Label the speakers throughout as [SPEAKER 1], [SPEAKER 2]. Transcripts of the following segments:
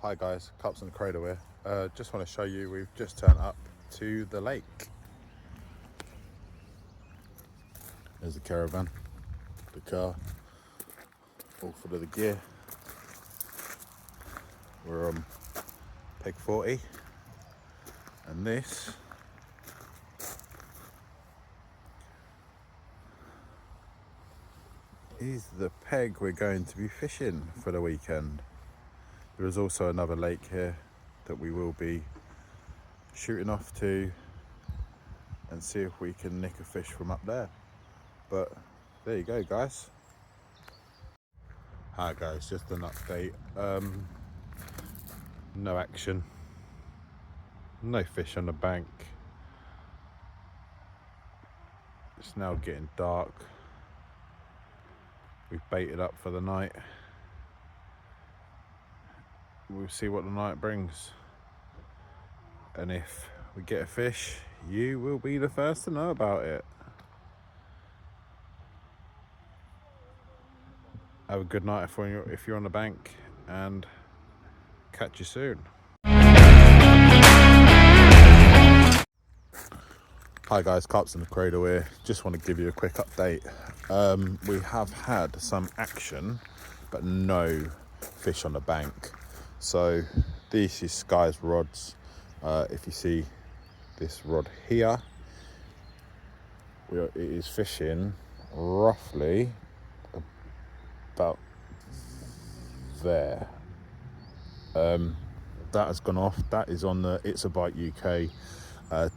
[SPEAKER 1] Hi guys, Cups and Cradle here. Just want to show you we've just turned up to the lake. There's the caravan, the car, all full of the gear. We're on peg 40 and this is the peg we're going to be fishing for the weekend. There is also another lake here that we will be shooting off to and see if we can nick a fish from up there. But there you go guys. Hi guys, just an update. No action, no fish on the bank. It's now getting dark. We've baited up for the night. We'll see what the night brings. And if we get a fish, you will be the first to know about it. Have a good night if you're on the bank, and catch you soon. Hi guys, Cups in the Cradle here. Just want to give you a quick update. We have had some action, but no fish on the bank. So this is Sky's rods. If you see this rod here, it is fishing roughly about there. That has gone off. That is on the It's a Bite UK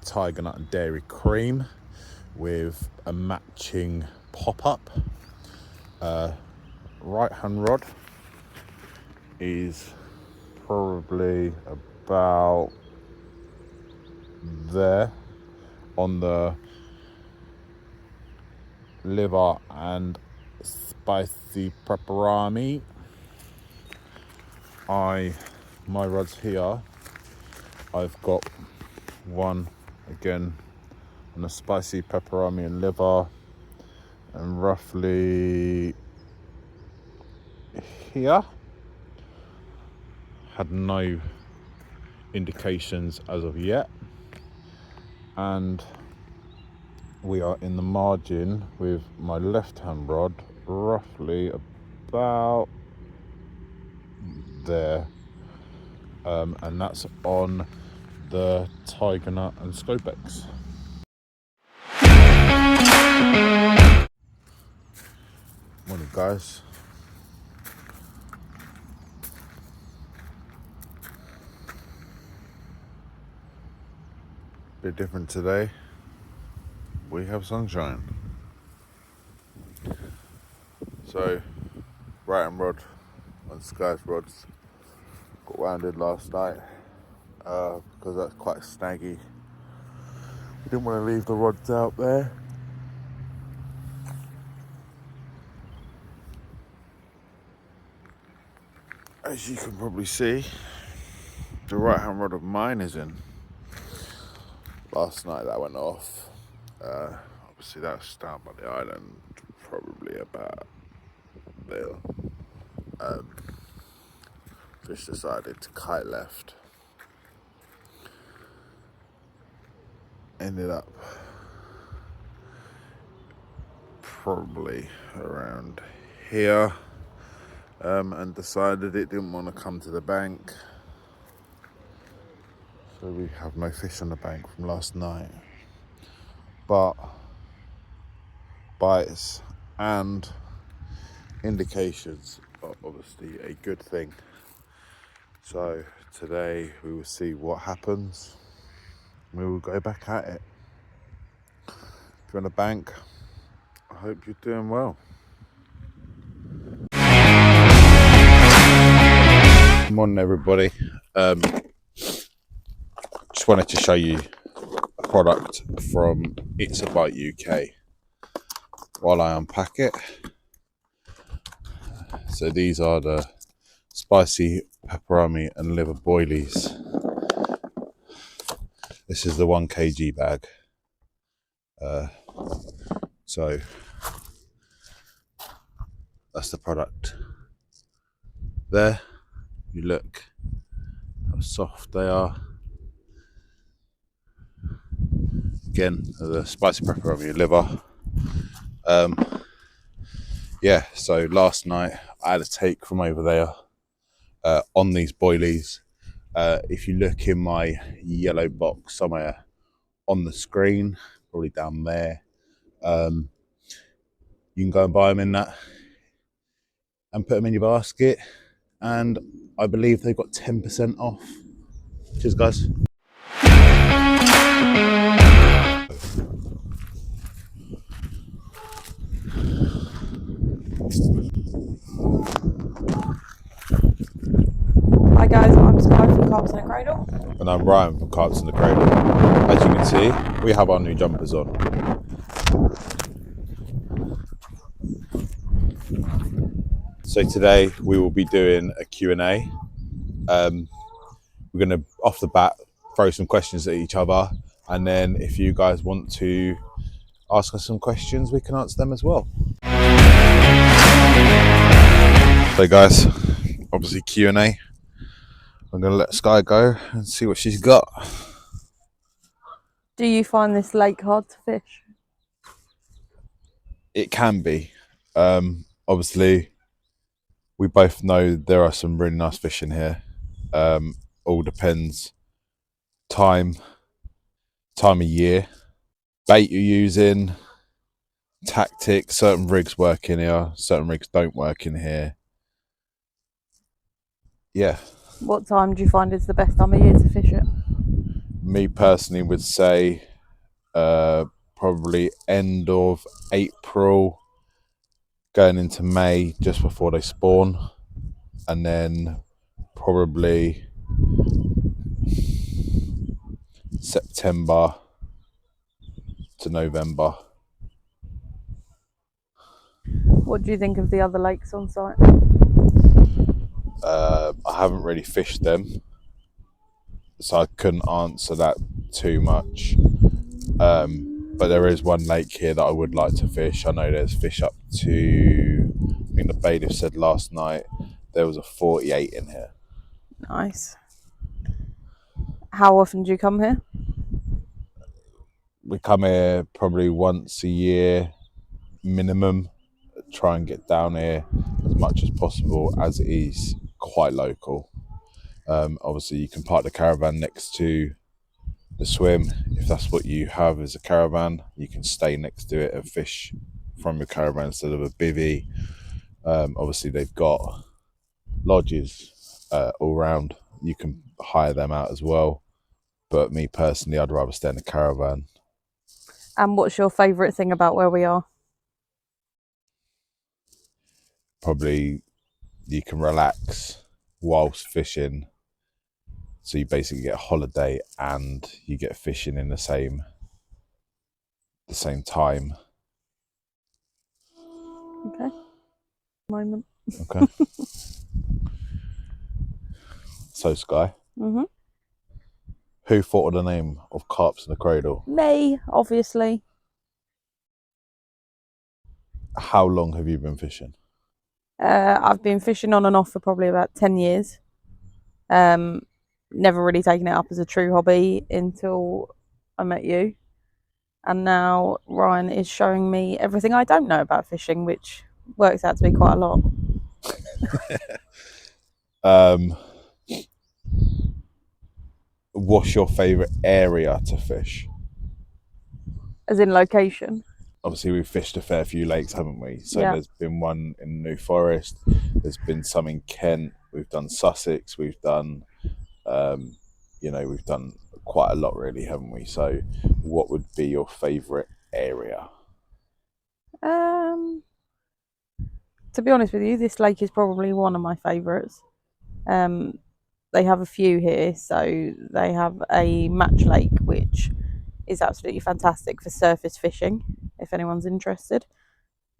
[SPEAKER 1] Tiger Nut and Dairy Cream with a matching pop-up. Right hand rod is probably about there on the liver and spicy pepperoni. My rods here, I've got one again on the spicy pepperoni and liver, and roughly here. Had no indications as of yet, and we are in the margin with my left hand rod roughly about there, and that's on the Tiger Nut and Scopex. Morning guys. Bit different today. We have sunshine. So right hand rod on Sky's rods got wounded last night because that's quite snaggy. We didn't want to leave the rods out there. As you can probably see, the right hand rod of mine is in. Last night that went off. Obviously that was down by the island, probably about there. Fish decided to kite left. Ended up probably around here, and decided it didn't want to come to the bank. So we have no fish on the bank from last night. But bites and indications are obviously a good thing. So today we will see what happens. We will go back at it. If you're on the bank, I hope you're doing well. Morning everybody. Just wanted to show you a product from It's a Bite UK while I unpack it. So these are the spicy pepperoni and liver boilies. This is the 1 kg bag. So that's the product. There, you look soft they are. Again, the spicy pepper on your liver. Yeah, so last night I had a take from over there on these boilies. If you look in my yellow box somewhere on the screen, probably down there, you can go and buy them in that and put them in your basket. And I believe they've got 10% off. Cheers, guys.
[SPEAKER 2] Hi guys, I'm Sky from Carps in a Cradle.
[SPEAKER 1] And I'm Ryan from Carps in the Cradle. As you can see, we have our new jumpers on. So today we will be doing a Q&A. We're going to, off the bat, throw some questions at each other. And then if you guys want to ask us some questions, we can answer them as well. So guys, obviously Q&A. I'm going to let Sky go and see what she's got.
[SPEAKER 2] Do you find this lake hard to fish?
[SPEAKER 1] It can be. Obviously, we both know there are some really nice fish in here. All depends time of year, bait you're using, tactics. Certain rigs work in here, certain rigs don't work in here. Yeah.
[SPEAKER 2] What time do you find is the best time of year to fish it?
[SPEAKER 1] Me personally would say probably end of April going into May, just before they spawn, and then probably September to November.
[SPEAKER 2] What do you think of the other lakes on site?
[SPEAKER 1] I haven't really fished them, so I couldn't answer that too much. But there is one lake here that I would like to fish. I know there's fish up to, I think the bailiff said last night there was a 48 in here.
[SPEAKER 2] Nice. How often do you come here?
[SPEAKER 1] We come here probably once a year minimum. Try and get down here as much as possible, as it is quite local. Obviously you can park the caravan next to the swim. If that's what you have as a caravan, you can stay next to it and fish from your caravan instead of a bivvy. Obviously they've got lodges all around. You can hire them out as well, but me personally, I'd rather stay in a caravan.
[SPEAKER 2] And what's your favourite thing about where we are?
[SPEAKER 1] Probably you can relax whilst fishing, so you basically get a holiday and you get fishing in the same time.
[SPEAKER 2] Okay. Moment.
[SPEAKER 1] Okay. So Sky, who thought of the name of Carps in the Cradle?
[SPEAKER 2] Me, obviously.
[SPEAKER 1] How long have you been fishing?
[SPEAKER 2] I've been fishing on and off for probably about 10 years. Never really taken it up as a true hobby until I met you. And now Ryan is showing me everything I don't know about fishing, which works out to be quite a lot.
[SPEAKER 1] What's your favourite area to fish?
[SPEAKER 2] As in location?
[SPEAKER 1] Obviously we've fished a fair few lakes, haven't we? So
[SPEAKER 2] yeah.
[SPEAKER 1] There's been one in New Forest, there's been some in Kent, we've done Sussex, we've done we've done quite a lot really, haven't we? So what would be your favourite area?
[SPEAKER 2] To be honest with you, this lake is probably one of my favourites. They have a few here. So they have a match lake, which is absolutely fantastic for surface fishing, if anyone's interested.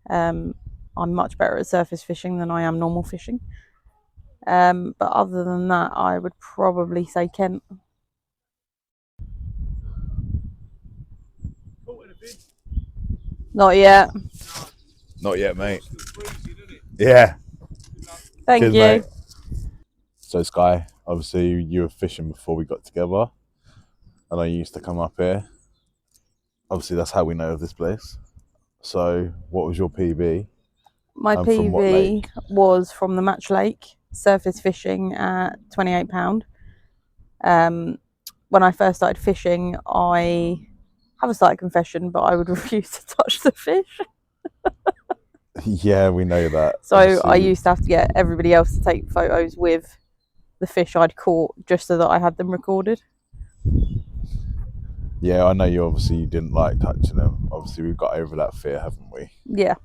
[SPEAKER 2] I'm much better at surface fishing than I am normal fishing. But other than that, I would probably say Kent. Not yet.
[SPEAKER 1] Not yet, mate. Yeah.
[SPEAKER 2] Thank
[SPEAKER 1] Cheers,
[SPEAKER 2] you.
[SPEAKER 1] mate. So Sky, Obviously, you were fishing before we got together, and I used to come up here. Obviously, that's how we know of this place. So, what was your PB,
[SPEAKER 2] My
[SPEAKER 1] and from what lake?
[SPEAKER 2] PB was from the Match Lake, surface fishing at £28. When I first started fishing, I have a slight confession, but I would refuse to touch the fish.
[SPEAKER 1] Yeah, we know that.
[SPEAKER 2] So I
[SPEAKER 1] Obviously,
[SPEAKER 2] used to have to get everybody else to take photos with the fish I'd caught just so that I had them recorded.
[SPEAKER 1] yeah, I know you obviously didn't like touching them. Obviously, we've got over that fear, haven't we?
[SPEAKER 2] Yeah.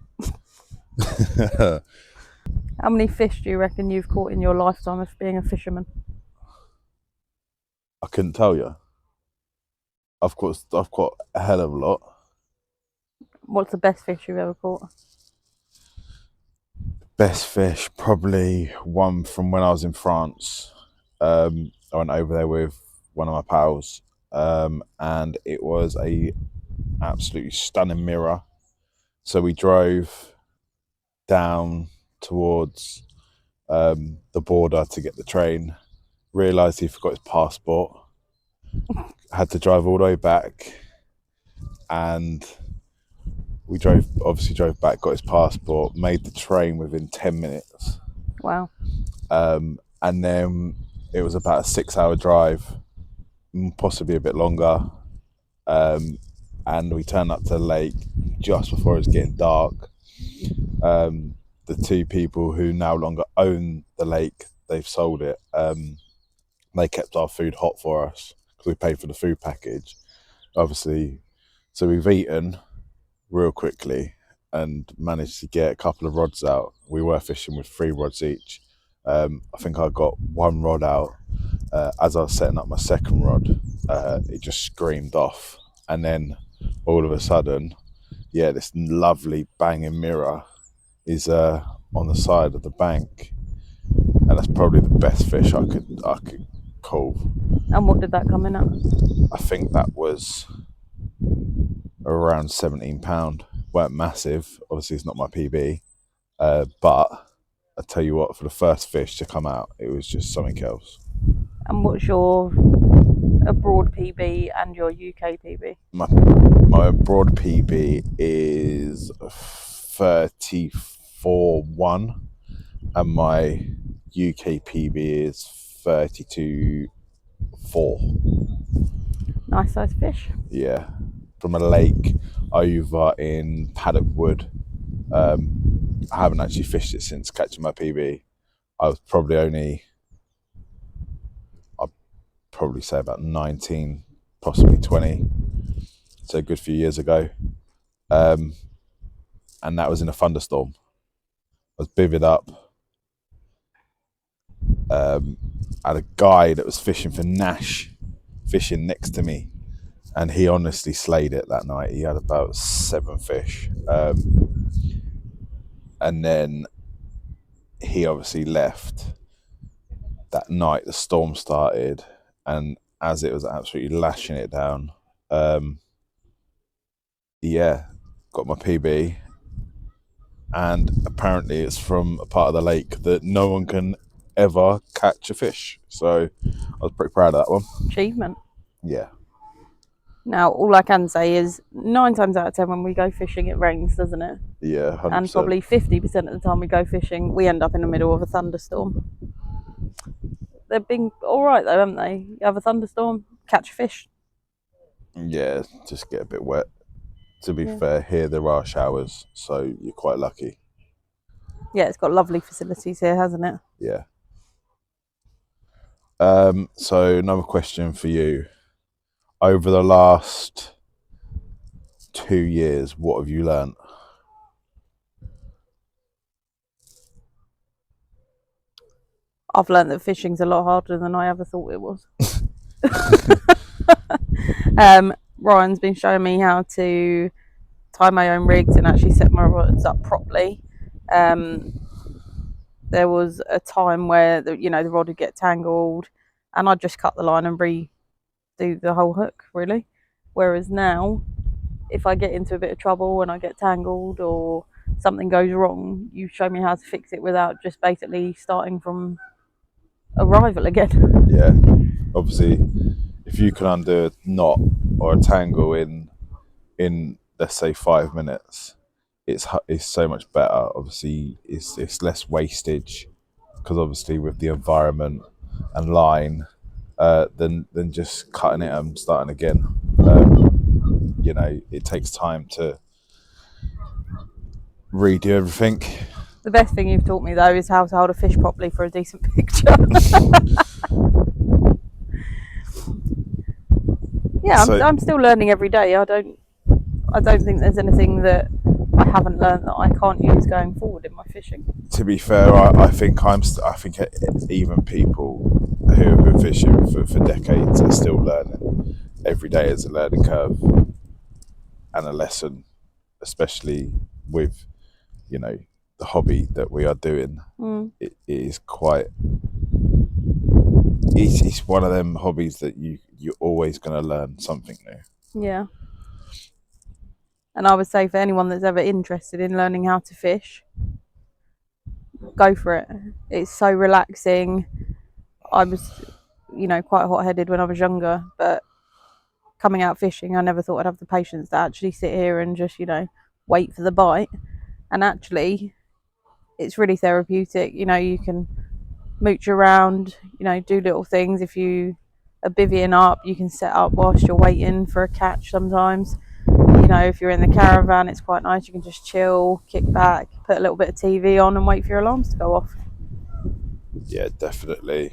[SPEAKER 2] How many fish do you reckon you've caught in your lifetime of being a fisherman?
[SPEAKER 1] I couldn't tell you. I've caught a hell of a lot.
[SPEAKER 2] What's the best fish you've ever caught?
[SPEAKER 1] Best fish, probably one from when I was in France. I went over there with one of my pals, and it was a absolutely stunning mirror. So we drove down towards the border to get the train. Realised he forgot his passport. Had to drive all the way back, and we drove back, got his passport, made the train within 10 minutes.
[SPEAKER 2] Wow.
[SPEAKER 1] And then it was about a 6-hour drive, possibly a bit longer. And we turned up to the lake just before it was getting dark. The two people who no longer own the lake, they've sold it. They kept our food hot for us because we paid for the food package, obviously. So we've eaten real quickly and managed to get a couple of rods out. We were fishing with 3 rods each. I think I got 1 rod out. As I was setting up my second rod, it just screamed off. And then all of a sudden, this lovely banging mirror is on the side of the bank. And that's probably the best fish I could call.
[SPEAKER 2] And what did that come in at?
[SPEAKER 1] I think that was around £17. Weren't massive. Obviously, it's not my PB. But I tell you what, for the first fish to come out, it was just something else.
[SPEAKER 2] And what's your abroad PB and your UK PB?
[SPEAKER 1] My abroad PB is 34.1, and my UK PB is 32.4.
[SPEAKER 2] Nice size fish.
[SPEAKER 1] Yeah, from a lake over in Paddock Wood. I haven't actually fished it since catching my PB. I was probably I'd probably say about 19, possibly 20. So a good few years ago. And that was in a thunderstorm. I was bivvied up. Had a guy that was fishing for Nash, fishing next to me, and he honestly slayed it that night. He had about 7 fish, and then he obviously left. That night the storm started, and as it was absolutely lashing it down, got my PB. And apparently it's from a part of the lake that no one can ever catch a fish. So I was pretty proud of that one.
[SPEAKER 2] Achievement.
[SPEAKER 1] Yeah.
[SPEAKER 2] Now, all I can say is 9 times out of 10 when we go fishing, it rains, doesn't it?
[SPEAKER 1] Yeah, 100%.
[SPEAKER 2] And probably 50% of the time we go fishing, we end up in the middle of a thunderstorm. They've been all right though, haven't they? You have a thunderstorm, catch a fish.
[SPEAKER 1] Yeah, just get a bit wet. To be fair, here there are showers, so you're quite lucky.
[SPEAKER 2] Yeah, it's got lovely facilities here, hasn't it?
[SPEAKER 1] Yeah. So another question for you. Over the last 2 years, what have you learned?
[SPEAKER 2] I've learned that fishing's a lot harder than I ever thought it was. Ryan's been showing me how to tie my own rigs and actually set my rods up properly. There was a time where the rod would get tangled, and I'd just cut the line and redo the whole hook, really. Whereas now, if I get into a bit of trouble and I get tangled or something goes wrong, you show me how to fix it without just basically starting from arrival again.
[SPEAKER 1] Yeah, obviously, if you can undo a knot or a tangle in let's say 5 minutes, it's so much better. Obviously, it's less wastage because obviously with the environment and line, than just cutting it and starting again. You know, it takes time to redo everything.
[SPEAKER 2] The best thing you've taught me though is how to hold a fish properly for a decent picture. Yeah,
[SPEAKER 1] So
[SPEAKER 2] I'm still learning every day. I don't think there's anything that I haven't learned that I can't use going forward in my fishing.
[SPEAKER 1] to be fair, I think I think even people who have been fishing for decades are still learning. Every day is a learning curve and a lesson, especially with, you know, the hobby that we are doing. It is quite. It's one of them hobbies that you're always going to learn something new.
[SPEAKER 2] Yeah. And I would say for anyone that's ever interested in learning how to fish, go for it. It's so relaxing. I was, quite hot-headed when I was younger, but coming out fishing, I never thought I'd have the patience to actually sit here and just, wait for the bite. And actually, it's really therapeutic. You can mooch around, do little things. If you are bivvying up, you can set up whilst you're waiting for a catch sometimes. If you're in the caravan, it's quite nice. You can just chill, kick back, put a little bit of TV on and wait for your alarms to go off.
[SPEAKER 1] Yeah, definitely.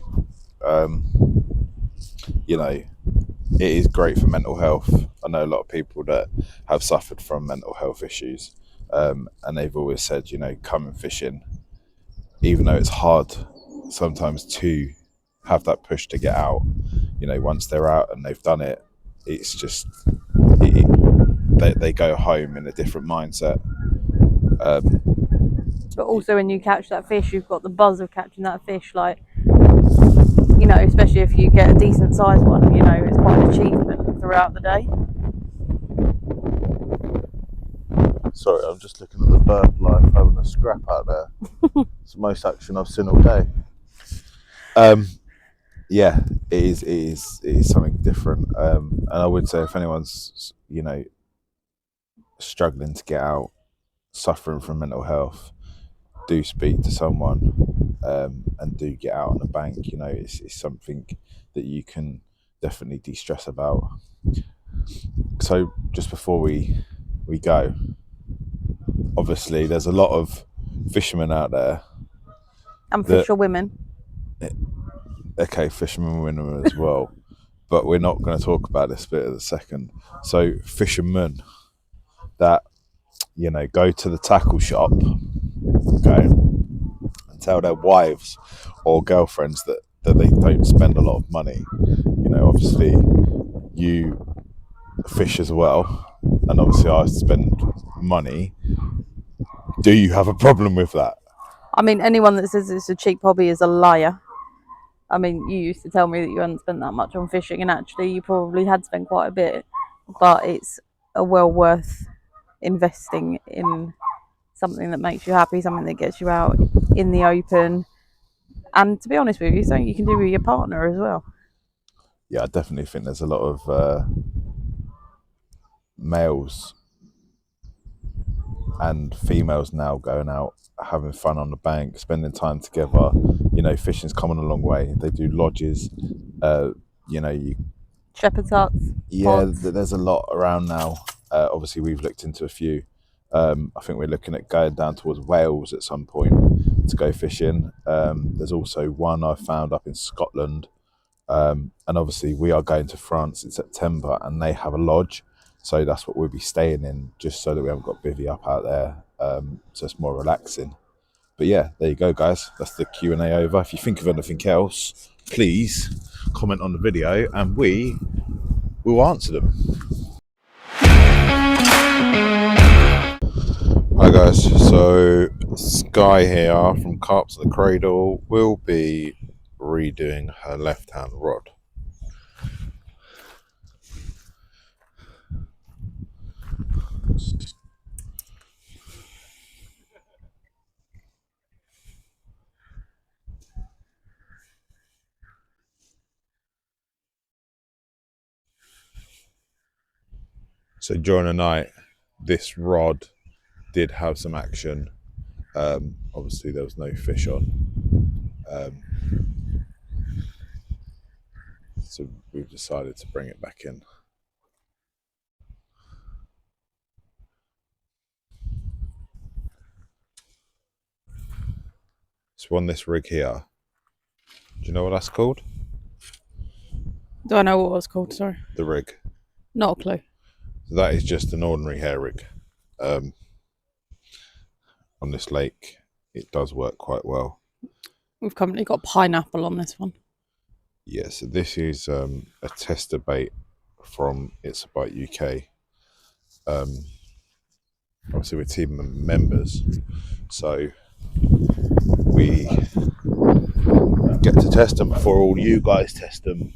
[SPEAKER 1] You know, it is great for mental health. I know a lot of people that have suffered from mental health issues, and they've always said, coming fishing, even though it's hard sometimes to have that push to get out, once they're out and they've done it, it's just, they go home in a different mindset.
[SPEAKER 2] But also when you catch that fish, you've got the buzz of catching that fish, especially if you get a decent sized one, it's quite an achievement throughout the day.
[SPEAKER 1] Sorry, I'm just looking at the bird life having a scrap out there. It's the most action I've seen all day. Yeah, it is something different. And I would say if anyone's, struggling to get out, suffering from mental health, do speak to someone, and do get out on the bank. It's something that you can definitely de-stress about. So just before we go, obviously there's a lot of fishermen out there.
[SPEAKER 2] And fisherwomen.
[SPEAKER 1] Okay, fishermen women as well, but we're not going to talk about this bit in a second. So fishermen that, go to the tackle shop, okay, and tell their wives or girlfriends that they don't spend a lot of money. Obviously you fish as well, and obviously I spend money. Do you have a problem with that?
[SPEAKER 2] I mean, anyone that says it's a cheap hobby is a liar. I mean, you used to tell me that you hadn't spent that much on fishing, and actually you probably had spent quite a bit, but it's a well worth investing in something that makes you happy, something that gets you out in the open, and to be honest with you, something you can do with your partner as well.
[SPEAKER 1] Yeah, I definitely think there's a lot of males and females now going out having fun on the bank, spending time together. Fishing's coming a long way. They do lodges,
[SPEAKER 2] Shepherd's huts.
[SPEAKER 1] Yeah,
[SPEAKER 2] pods.
[SPEAKER 1] there's a lot around now. Obviously we've looked into a few. I think we're looking at going down towards Wales at some point to go fishing. There's also one I found up in Scotland, and obviously we are going to France in September, and they have a lodge, so that's what we'll be staying in, just so that we haven't got bivvy up out there, so it's more relaxing. But yeah, there you go, guys. That's the Q&A over. If you think of anything else, please comment on the video and we will answer them. Hi guys, so Sky here from Carps at the Cradle will be redoing her left-hand rod. So during the night, this rod did have some action. Obviously, there was no fish on. So we've decided to bring it back in. So on this rig here, do you know what that's called?
[SPEAKER 2] Do I know what it's called? Sorry.
[SPEAKER 1] The rig.
[SPEAKER 2] Not a clue.
[SPEAKER 1] So that is just an ordinary hair rig. On this lake, it does work quite well.
[SPEAKER 2] We've currently got pineapple on this one.
[SPEAKER 1] Yeah, so this is a tester bait from It's a Bite UK. Obviously, we're team members, so we get to test them before all you guys test them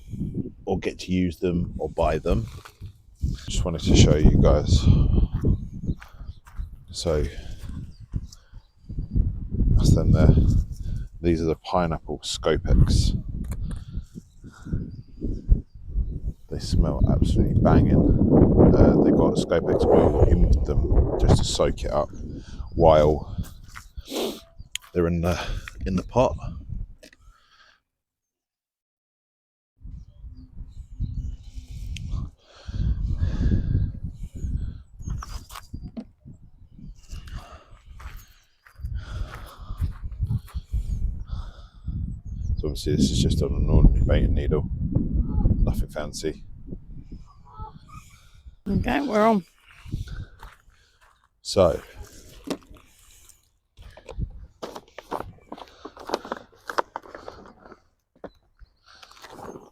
[SPEAKER 1] or get to use them or buy them. Just wanted to show you guys. So that's them there. These are the pineapple Scopex. They smell absolutely banging. They've got Scopex oil in them just to soak it up while they're in the pot. So obviously this is just on an ordinary baiting needle, nothing fancy.
[SPEAKER 2] Okay, we're on.
[SPEAKER 1] So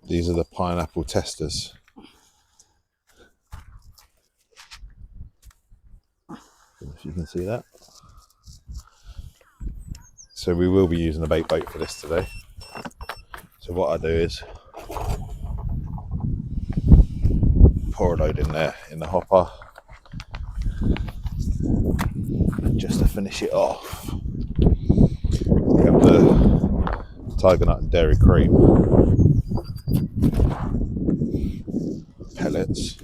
[SPEAKER 1] these are the pineapple testers. If you can see that. So we will be using a bait boat for this today. So what I do is pour a load in there in the hopper just to finish it off. We have the Tiger Nut and Dairy Cream pellets.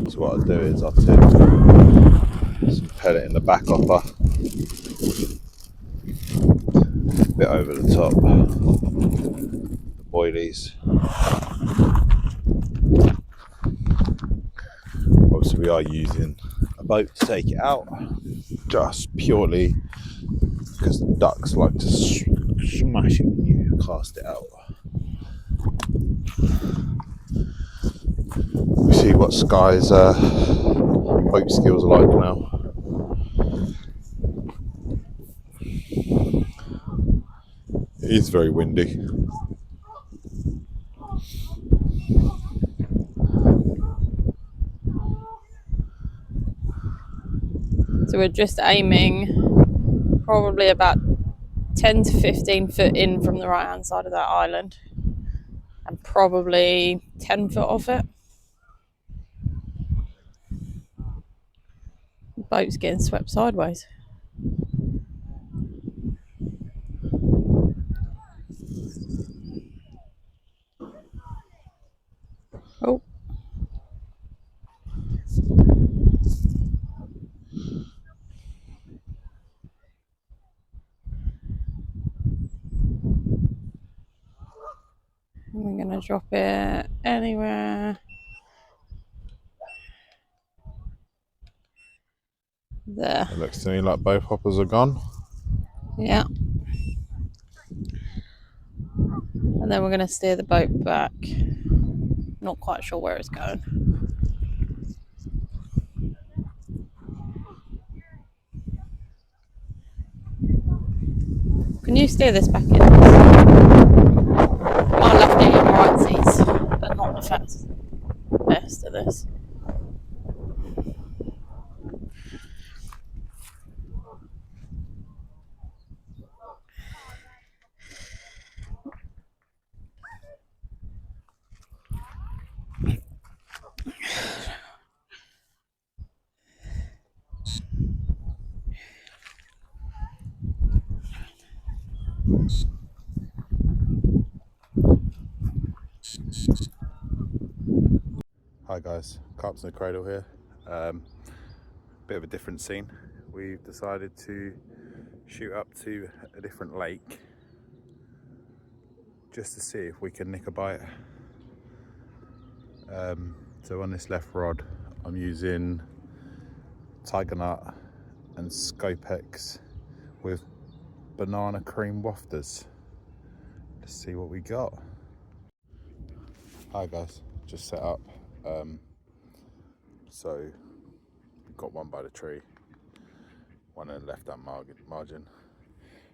[SPEAKER 1] So what I'll do is I'll tip some pellet in the back hopper, a bit over the top, the boilies. Obviously we are using a boat to take it out, just purely because the ducks like to smash it when you cast it out. We see what Sky's boat skills are like now. It is very windy.
[SPEAKER 2] So we're just aiming probably about 10 to 15 foot in from the right hand side of that island and probably 10 foot off it. The boat's getting swept sideways. Oh. We're going to drop it anywhere there.
[SPEAKER 1] It looks to me like both hoppers are gone.
[SPEAKER 2] Yeah. And then we're going to steer the boat back. Not quite sure where it's going. Can you steer this back in? My lefty and righties, but not the best of this.
[SPEAKER 1] Hi guys, Carps in the Cradle here. Bit of a different scene. We've decided to shoot up to a different lake just to see if we can nick a bite. So on this left rod, I'm using Tiger Nut and Scopex with banana cream wafters. Let's see what we got. Hi guys, just set up. So got one by the tree, one on the left hand margin.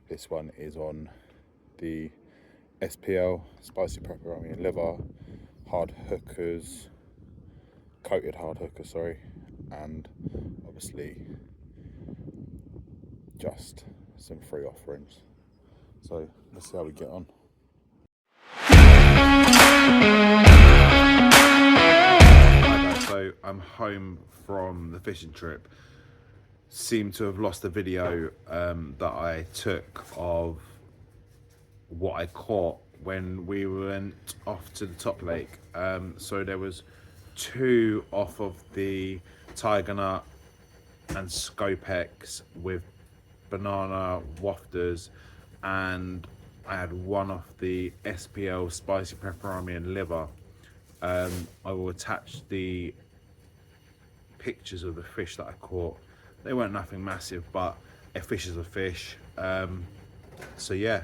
[SPEAKER 1] This one is on the SPL, spicy pepperoni and liver, hard hookers, coated hard hooker, sorry, and obviously just some free offerings. So let's see how we get on. So I'm home from the fishing trip. Seem to have lost the video that I took of what I caught when we went off to the top lake. So there was 2 off of the Tiger Nut and Scopex with banana wafters, and I had 1 off the SPL spicy pepperoni and liver. I will attach the pictures of the fish that I caught. They weren't nothing massive, but a fish is a fish. So yeah.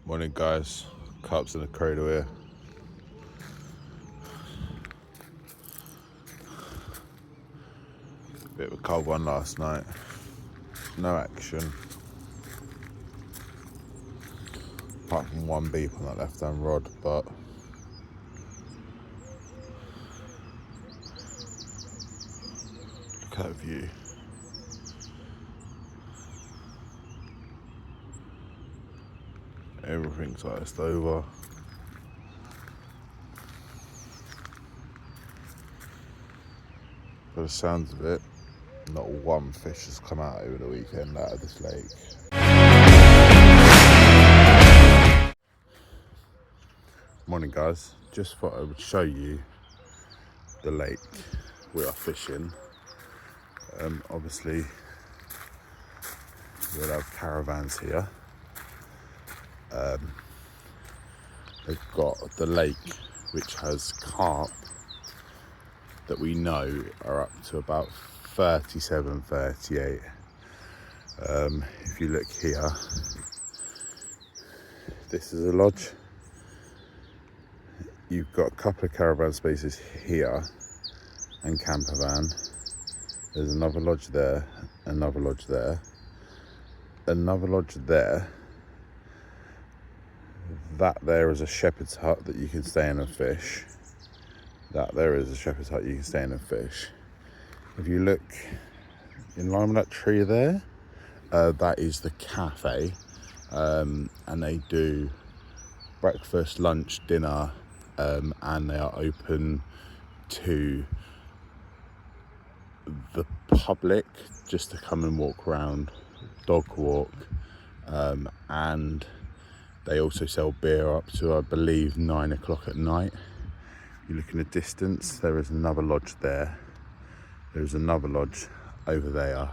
[SPEAKER 1] Morning guys, Carps in the Cradle here. Bit of a cold one last night. No action. Apart from 1 beep on that left hand rod, but look at that view. Everything's iced over. By the sounds of it, not 1 fish has come out over the weekend out of this lake. Morning guys, just thought I would show you the lake we are fishing. Obviously we'll have caravans here. They've got the lake which has carp that we know are up to about 37, 38. If you look here, this is a lodge. You've got a couple of caravan spaces here and camper van. There's another lodge there, another lodge there, another lodge there. That there is a shepherd's hut that you can stay in and fish. That there is a shepherd's hut you can stay in and fish. If you look in line with that tree there, that is the cafe, and they do breakfast, lunch, dinner, and they are open to the public just to come and walk around, dog walk, and they also sell beer up to, I believe, 9 o'clock at night. You look in the distance, there is another lodge there. There's another lodge over there.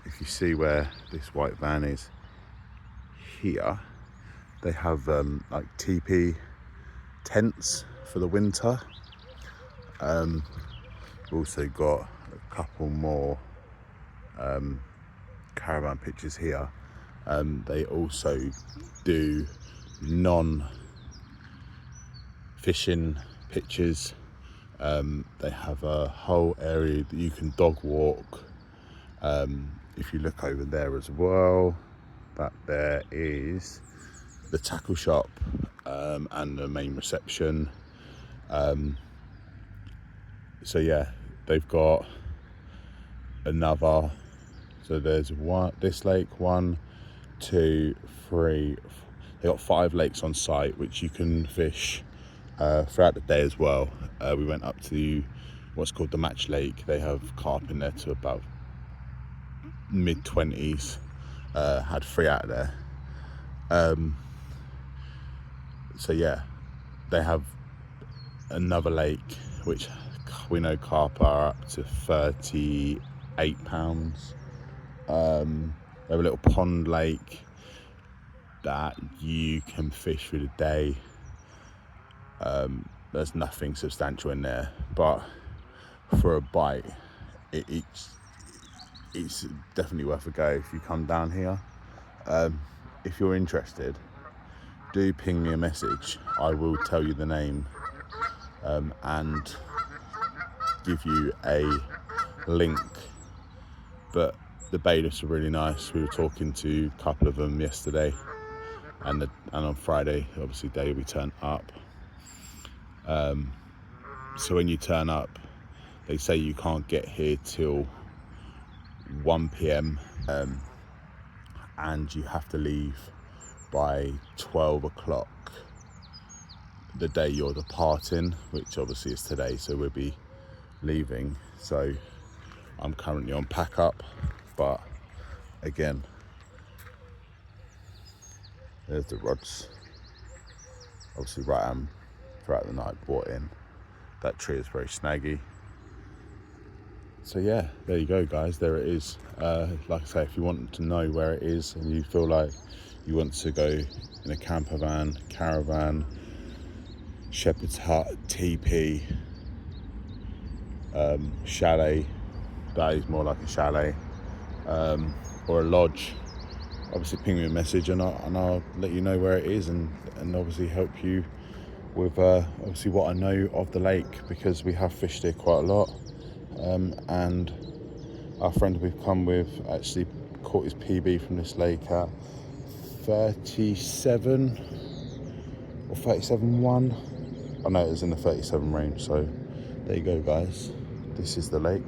[SPEAKER 1] If you see where this white van is here, they have like teepee tents for the winter. We've also got a couple more caravan pitches here. They also do non-fishing pitches. They have a whole area that you can dog walk. If you look over there as well, that there is the tackle shop and the main reception. So yeah, they've got another, so there's one, this lake, 1, 2, 3, They got 5 lakes on site, which you can fish throughout the day as well. We went up to what's called the Match Lake. They have carp in there to about mid-20s. Had 3 out of there. So yeah, they have another lake which we know carp are up to 38 pounds. They have a little pond lake that you can fish through the day. There's nothing substantial in there, but for a bite, it's definitely worth a go if you come down here. If you're interested, do ping me a message. I will tell you the name and give you a link. But the bailiffs are really nice. We were talking to a couple of them yesterday, and on Friday, obviously, day we turn up. So when you turn up, they say you can't get here till 1 p.m. And you have to leave by 12 o'clock the day you're departing, which obviously is today, so we'll be leaving. So I'm currently on pack up, but again, there's the rods. Obviously throughout the night brought in. That tree is very snaggy. So yeah, there you go, guys. There it is. Like I say, if you want to know where it is and you feel like you want to go in a camper van, caravan, shepherd's hut, teepee, chalet, that is more like a chalet, or a lodge, obviously ping me a message and I'll let you know where it is, and obviously help you with obviously what I know of the lake, because we have fished here quite a lot. And our friend we've come with actually caught his PB from this lake at 37 or 37.1. I know it was in the 37 range. So there you go, guys. This is the lake.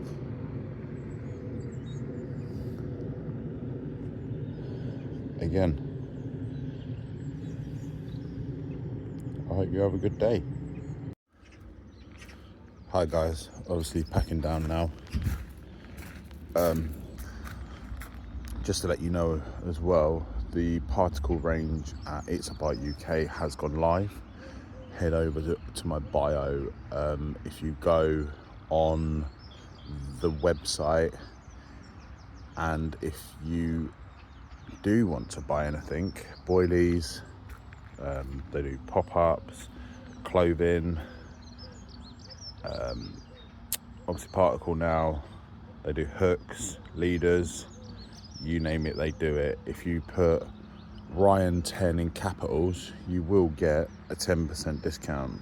[SPEAKER 1] Again, I hope you have a good day. Hi guys, obviously packing down now. Just to let you know as well, the particle range at It's About UK has gone live. Head over to my bio. If you go on the website, and if you do want to buy anything, boilies, they do pop-ups, clothing, obviously particle now, they do hooks, leaders, you name it, they do it. If you put Ryan 10 in capitals, you will get a 10% discount.